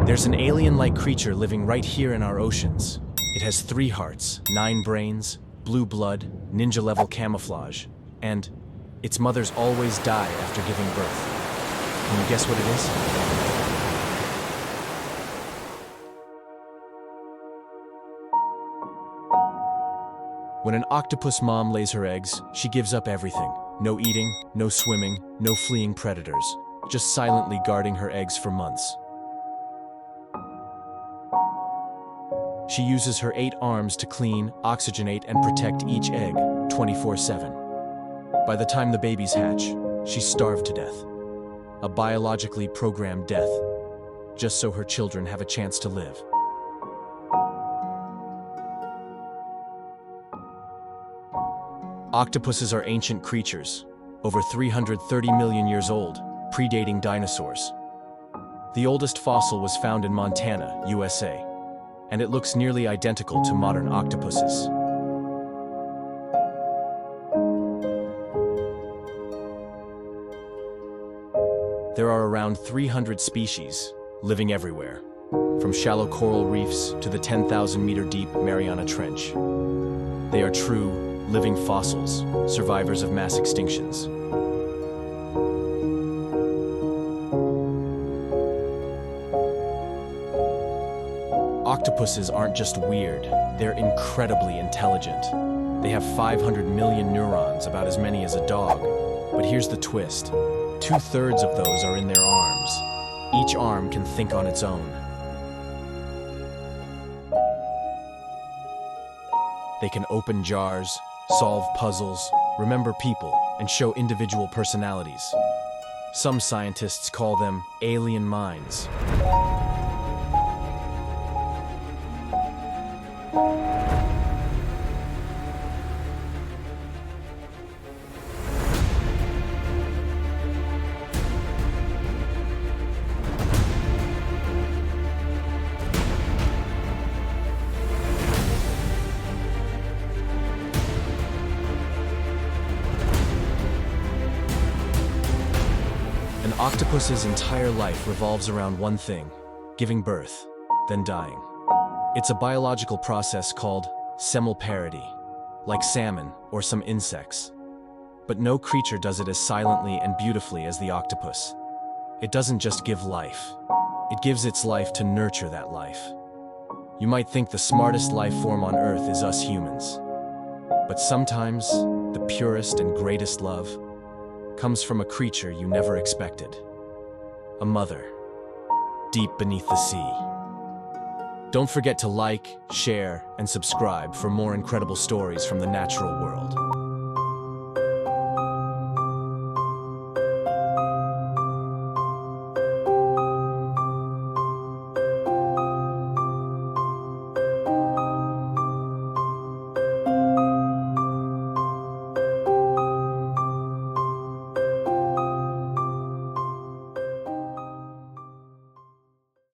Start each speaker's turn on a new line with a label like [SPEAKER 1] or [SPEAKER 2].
[SPEAKER 1] There's an alien-like creature living right here in our oceans. It has 3 hearts, 9 brains, blue blood, ninja-level camouflage, and its mothers always die after giving birth. Can you guess what it is? When an octopus mom lays her eggs, she gives up everything. No eating, no swimming, no fleeing predators. Just silently guarding her eggs for months. She uses her 8 arms to clean, oxygenate, and protect each egg, 24/7. By the time the babies hatch, she's starved to death. A biologically programmed death, just so her children have a chance to live. Octopuses are ancient creatures, over 330 million years old, predating dinosaurs. The oldest fossil was found in Montana, USA, and it looks nearly identical to modern octopuses. There are around 300 species, living everywhere, from shallow coral reefs to the 10,000-meter deep Mariana Trench. They are true, living fossils, survivors of mass extinctions. Octopuses aren't just weird, they're incredibly intelligent. They have 500 million neurons, about as many as a dog. But here's the twist. 2/3 of those are in their arms. Each arm can think on its own. They can open jars, solve puzzles, remember people, and show individual personalities. Some scientists call them alien minds. An octopus's entire life revolves around one thing: giving birth, then dying. It's a biological process called simulparity, like salmon or some insects. But no creature does it as silently and beautifully as the octopus. It doesn't just give life. It gives its life to nurture that life. You might think the smartest life form on Earth is us humans. But sometimes, the purest and greatest love comes from a creature you never expected. A mother, deep beneath the sea. Don't forget to like, share, and subscribe for more incredible stories from the natural world.